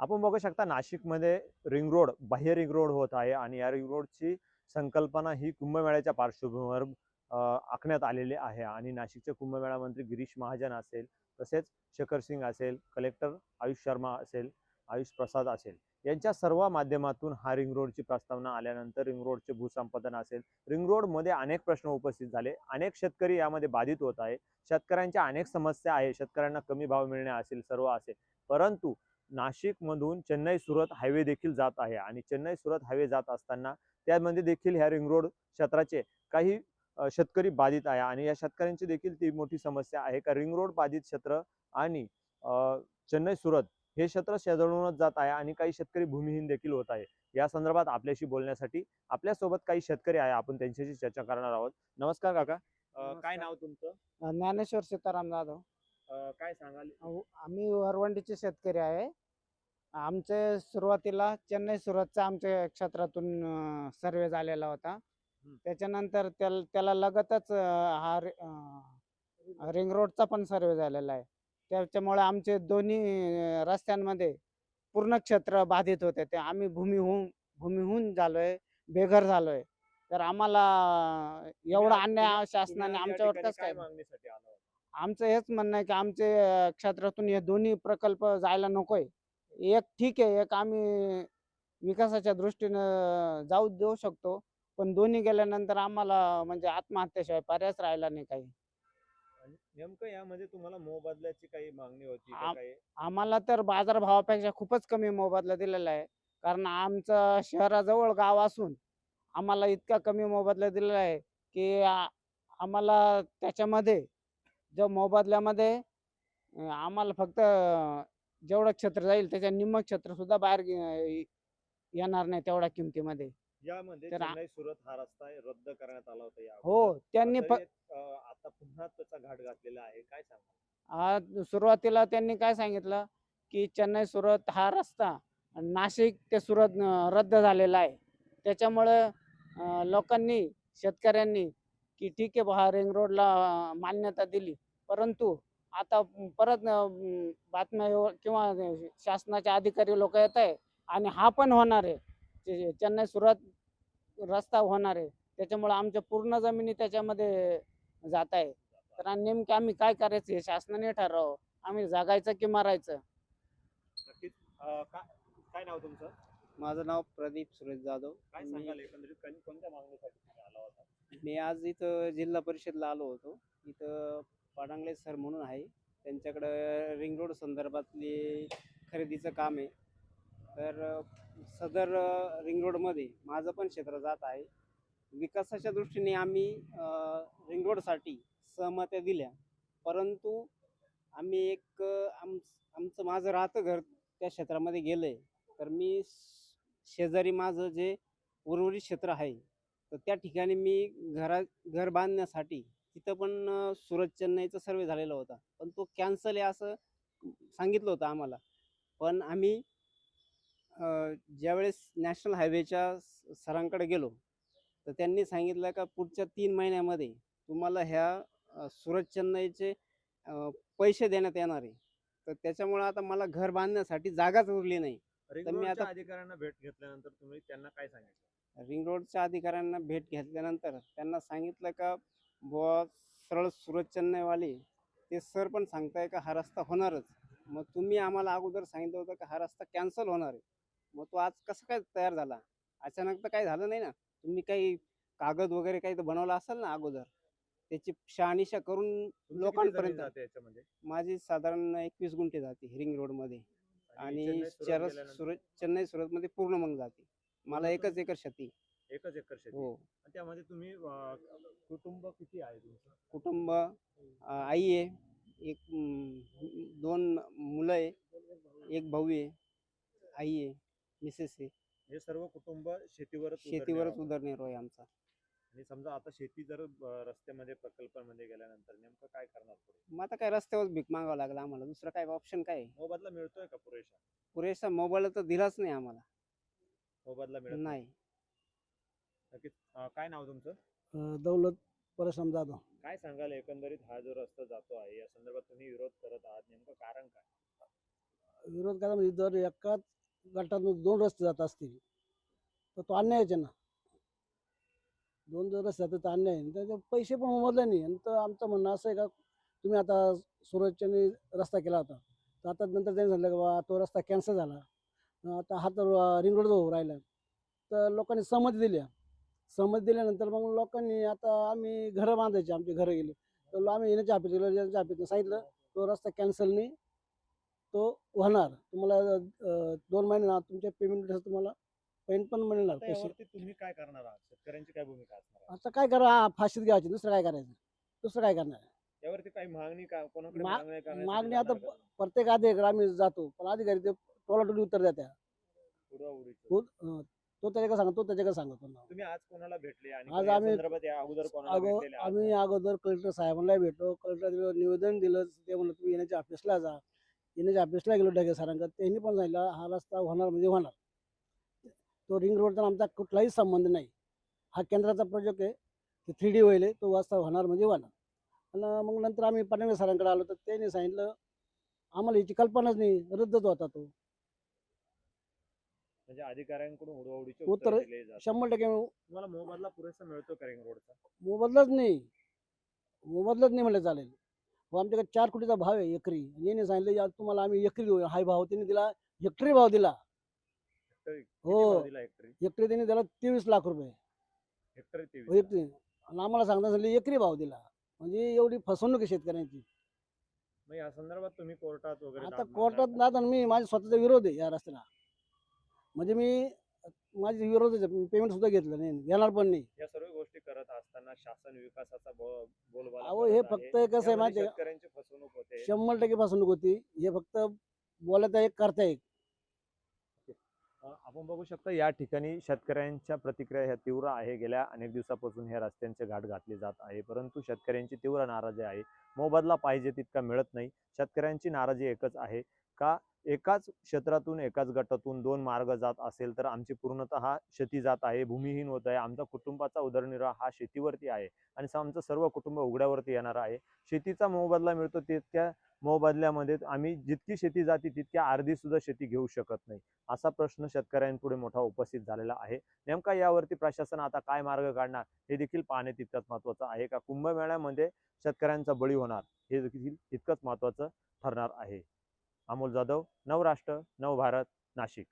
आपण बघू शकता नाशिकमध्ये रिंग रोड, बाह्य रिंग रोड होत आहे आणि या रिंग रोडची संकल्पना ही कुंभमेळ्याच्या पार्श्वभूमीवर आखण्यात आलेली आहे आणि नाशिकचे कुंभमेळा मंत्री गिरीश महाजन असेल, तसेच शेखर सिंग असेल, कलेक्टर आयुष शर्मा असेल, आयुष प्रसाद असेल, यांच्या सर्व माध्यमातून हा रिंग रोडची प्रस्तावना आल्यानंतर रिंग रोडचे भूसंपादन असेल, रिंग रोडमध्ये अनेक प्रश्न उपस्थित झाले, अनेक शेतकरी यामध्ये बाधित होत आहे, शेतकऱ्यांच्या अनेक समस्या आहे, शेतकऱ्यांना कमी भाव मिळणे असेल, सर्व असेल, परंतु नाशिकमधून चेन्नई सुरत हायवे देखील जात आहे आणि चेन्नई सुरत हायवे जात असताना त्यामध्ये देखील ह्या रिंग रोड क्षेत्राचे काही शेतकरी बाधित आहे आणि या शेतकऱ्यांची देखील ती मोठी समस्या आहे का रिंग रोड बाधित क्षेत्र आणि चेन्नई सुरत हे क्षेत्र शेजारूनच जात आहे आणि काही शेतकरी भूमिहीन देखील होत आहे। या संदर्भात आपल्याशी बोलण्यासाठी आपल्यासोबत काही शेतकरी आहे, आपण त्यांच्याशी चर्चा करणार आहोत। नमस्कार काका, काय नमस्कार. नाव तुमचं? ज्ञानेश्वर सीताराम जाधव. काय सांगाल? आम्ही वरवंटीचे शेतकरी आहे. आमचे सुरुवातीला चेन्नई सुरतचा आमच्या क्षेत्रातून सर्वे झालेला होता. त्याच्यानंतर त्याला लगतच रिंग रोडचा पण सर्वे झालेला आहे. त्याच्यामुळे आमचे दोन्ही रस्त्यांमध्ये पूर्ण क्षेत्र बाधित होते. ते आम्ही भूमिहून झालोय, बेघर झालोय. तर आम्हाला एवढा अन्याय शासनाने आमच्यावर कसं काय? मागणीसाठी आला होता? आमचं हेच म्हणणं आहे की आमचे क्षेत्रातून हे दोन्ही प्रकल्प जायला नकोय. एक ठीक आहे, एक आम्ही विकासाच्या दृष्टीनं जाऊ देऊ शकतो, पण दोन्ही गेल्यानंतर आम्हाला म्हणजे आत्महत्येशिवाय पर्यायच राहिला नाही काही. आणि नेमकं यामध्ये तुम्हाला मोबदल्याची काही मागणी होती का आम काही? आम्हाला तर बाजारभावापेक्षा खूपच कमी मोबदला दिलेला आहे. कारण आमचं शहराजवळ गाव असून आम्हाला इतका कमी मोबदला दिलेला आहे की आम्हाला त्याच्यामध्ये जो मोबदल्यामध्ये आम्हाला फक्त जेवढं क्षेत्र जाईल त्याच्या निम्म क्षेत्र सुद्धा बाहेर येणार नाही तेवढ्या किमतीमध्ये. यामध्ये तर चेन्नई सुरत हा रस्ता रद्द करण्यात आला होता या हो, अगोदर. त्यांनी तरी आता पुन्हा त्याचा घाट घातलेला आहे, काय सांगा? सुरुवातीला त्यांनी काय सांगितलं की चेन्नई सुरत हा रस्ता नाशिक ते सुरत रद्द झालेला आहे. त्याच्यामुळं लोकांनी, शेतकऱ्यांनी की ठीक आहे हा रिंग रोडला मान्यता दिली, परंतु आता परत बातम्या किंवा शासनाचे अधिकारी लोक येत आहे आणि हा पण होणार आहे, चेन्नई सुरत रस्ता होणार आहे. त्याच्यामुळे आमच्या पूर्ण जमिनी त्याच्यामध्ये जात आहे. तर नेमके आम्ही काय करायचं हे शासनाने ठरवावं. आम्ही जगायचं की मरायचं. नक्कीच. काय काय नाव तुमचं? माझं नाव प्रदीप सुरेश जाधव. काय सांगाल एकंदरीत कोणत्या मागणीसाठी तुम्ही आला होता? मी आज इथं जिल्हा परिषदला आलो होतो. इथं पाडांगळे सर म्हणून आहे, त्यांच्याकडं रिंग रोड संदर्भातली खरेदीचं काम आहे. तर सदर रिंग रोडमध्ये माझं पण क्षेत्र जात आहे. विकासाच्या दृष्टीने आम्ही रिंग रोडसाठी सहमत्या दिल्या, परंतु आम्ही एक आमचं माझं राहतं घर त्या क्षेत्रामध्ये गेलं आहे. तर मी शेजारी माझं जे उर्वरित क्षेत्र आहे, तर त्या ठिकाणी मी घर बांधण्यासाठी तिथं पण सुरत चेन्नईचा सर्वे झालेला होता, पण तो कॅन्सल आहे असं सांगितलं होतं आम्हाला. पण आम्ही ज्यावेळेस नॅशनल हायवेच्या सरांकडे गेलो, तर त्यांनी सांगितलं का पुढच्या 3 महिन्यामध्ये तुम्हाला ह्या सुरत चेन्नईचे पैसे देण्यात येणार आहे. तर त्याच्यामुळे आता मला घर बांधण्यासाठी जागाच उरली नाही. रिंग तर मी रोडच्या आता अधिकाऱ्यांना भेट घेतल्यानंतर तुम्ही त्यांना काय सांगितलं? रिंग रोडच्या अधिकाऱ्यांना भेट घेतल्यानंतर त्यांना सांगितलं का बुवा सरळ सुरत चेन्नईवाले ते सर पण सांगताय का हा रस्ता होणारच. मग तुम्ही आम्हाला अगोदर सांगितलं होतं का हा रस्ता कॅन्सल होणार आहे. मग तो आज कसं काय तयार झाला? अचानक तर काही झालं नाही ना. तुम्ही काही कागद वगैरे काही तर बनवला असेल ना अगोदर, त्याची शहानिशा करून तुमची किती लोकांपर्यंत. जमीन जाते याच्यामध्ये? माझी साधारण 21 गुंठे जाते रिंग रोडमध्ये आणि चेन्नई सुरत गेल्यानंतर? चेन्नई सुरतमध्ये पूर्ण मग जाते. मला 1 एकर शेती. 1 एकर शेती. हो. आणि त्यामध्ये तुम्ही कुटुंब किती आहे तुमचं? कुटुंब आई आहे, एक 2 मुलं आहे, एक भाऊ आहे, आई आहे, मिसेस आहे. हे सर्व कुटुंब शेतीवरच शेतीवरच उदरनिर्वाह आहे आमचा. आणि समजा आता शेती जर रस्त्यामध्ये प्रकल्पामध्ये गेल्यानंतर नेमकं काय करणार पुढे? मग आता काय रस्त्यावर भीक मागावं लागलं आम्हाला, दुसरं काय ऑप्शन काय आहे? मोबदला मिळतोय का पुरेसा? पुरेसा मोबाईल तर दिलाच नाही आम्हाला. मोबदला मिळत नाही. नक्कीच. काय नाव तुमचं? दौलत परशुराम जाधव. काय सांगाल एकंदरीत हा जो रस्ता जातो आहे या संदर्भात तुम्ही विरोध करत आहात, नेमकं कारण काय? विरोध करा म्हणजे जर एकाच गटातून 2 रस्ते जात असतील तर तो अन्यायच आहे ना. 2 जर रस्ते जातात तर अन्याय आहे. त्याचे पैसे पण मोबदले नाही. आणि तर आमचं म्हणणं असं आहे का तुम्ही आता सुरतच्याने रस्ता केला होता. तर आता नंतर त्यांनी सांगितलं की बाबा तो रस्ता कॅन्सल झाला. आता हा तर रिंग रोड होऊ राहिला. तर लोकांनी सहमती दिली. सहमती दिल्यानंतर मग लोकांनी आता आम्ही घरं बांधायची, आमची घरं गेली. तर आम्ही येण्याच्या ऑफिस गेलो, येण्याच्या ऑफिसनं सांगितलं तो रस्ता कॅन्सल नाही, तो होणार. तुम्हाला 2 महिने तुमच्या पेमेंट तुम्हाला पेमेंट पण मिळणार आता पैसे. यावरती तुम्ही काय करणार आहात? शेतकऱ्यांची काय भूमिका असणार आहे? आता काय करा फाशीत घ्यायची, दुसरं काय करायचं? दुसरं काय करणार? यावरती काही मागणी का कोणाकडे मा- मागणी करण्यासाठी मागणी आता जाणार का तुम्ही? प्रत्येक अधिकारी आम्ही जातो, पण अधिकारी ते टोलाटोली उत्तर देत्या. उडवाउडवीचं. तो त्याच्याकडे सांगतो, तो त्याच्याकडे सांगतो ना. तुम्ही आज कोणाला भेटले आणि आज या आम्ही संदर्भात या अगोदर कोणाला अगो भेटलेले आहात आम्ही का? अगोदर कलेक्टर साहेबांना भेटलो. कलेक्टर निवेदन दिलं. ते म्हणलं तुम्ही येण्याच्या ऑफिसला जा. येण्याच्या ऑफिसला गेलो ढगे सरांकडे. त्यांनी पण सांगितलं हा रस्ता होणार म्हणजे होणार. तो रिंग रोडचा आमचा कुठलाही संबंध नाही. हा केंद्राचा प्रोजेक्ट आहे. ते 3D होईल आहे. तो रस्ता होणार म्हणजे होणार. आणि मग नंतर आम्ही पाटणकर सरांकडे आलो तर त्यांनी सांगितलं आम्हाला याची कल्पनाच नाही, रद्दच होता तो. म्हणजे अधिकाऱ्यांकडून उडवाउडीचे उत्तर उत्तर दिले जातात. 100% तुम्हाला मोबदला पुरेसा मिळतो का रिंग रोडचा? मोबदलाच नाही. मोबदलाच नाही म्हणलं चालेल. हो आमच्याकडे 4 कोटीचा भाव आहे एकरी. याने सांगितलं यार तुम्हाला आम्ही एकरी देऊ. हाय भाव त्यांनी दिला, हेक्टरी भाव दिला. हेक्टरी किती हो. भाव दिला हेक्टरी? हेक्टरी त्यांनी दिला 23 लाख रुपये. हेक्टरी 23 एकरी. आणि आम्हाला सांगता सांगितलं एकरी भाव दिला. म्हणजे एवढी फसवणूक आहे शेतकऱ्यांची. मग या संदर्भात तुम्ही कोर्टात वगैरे आता दाद मागणार कोर्टात का? जाताना मी माझा स्वतःचा विरोध आहे या रस्त्याला. म्हणजे मी माझी विरोधच आहे. पेमेंट सुद्धा घेतलं नाही, घेणार पण नाही. या सर्व गोष्टी करत असताना शासन विकासाचा बोलबाला अहो करत हे आहे. फक्त कसं आहे यामध्ये माहिती आहे का? शेतकऱ्यांची फसवणूक होते. 100% फसवणूक होती. हे फक्त बोलायचा एक करता एक. आपण बघू शकता या ठिकाणी शेतकऱ्यांच्या प्रतिक्रिया ह्या तीव्र आहे. गेल्या अनेक दिवसापासून ह्या रस्त्यांचे घाट घातले जात आहे, परंतु शेतकऱ्यांची तीव्र नाराजी आहे. मोबदला पाहिजे तितका मिळत नाही. शेतकऱ्यांची नाराजी एकच आहे का एकाच क्षेत्रातून एकाच गटातून 2 मार्ग जात असेल तर आमची पूर्णतः शेती जात आहे, भूमिहीन होत आहे. आमचा कुटुंबाचा उदरनिर्वाह हा शेतीवरती आहे आणि आमचं सर्व कुटुंब उघड्यावरती येणार आहे. शेतीचा मोबदला मिळतो तितक्या मोबदल्यामध्ये आम्ही जितकी शेती जाते तितक्या अर्धी सुद्धा शेती घेऊ शकत नाही. असा प्रश्न शेतकऱ्यांपुढे मोठा उपस्थित झालेला आहे. नेमका यावरती प्रशासन आता काय मार्ग काढणार हे देखील पाहणे तितकंच महत्त्वाचं आहे. का कुंभमेळ्यामध्ये शेतकऱ्यांचा बळी होणार हे देखील तितकंच महत्त्वाचं ठरणार आहे. अमोल जाधव, नवराष्ट्र, नवभारत, नाशिक.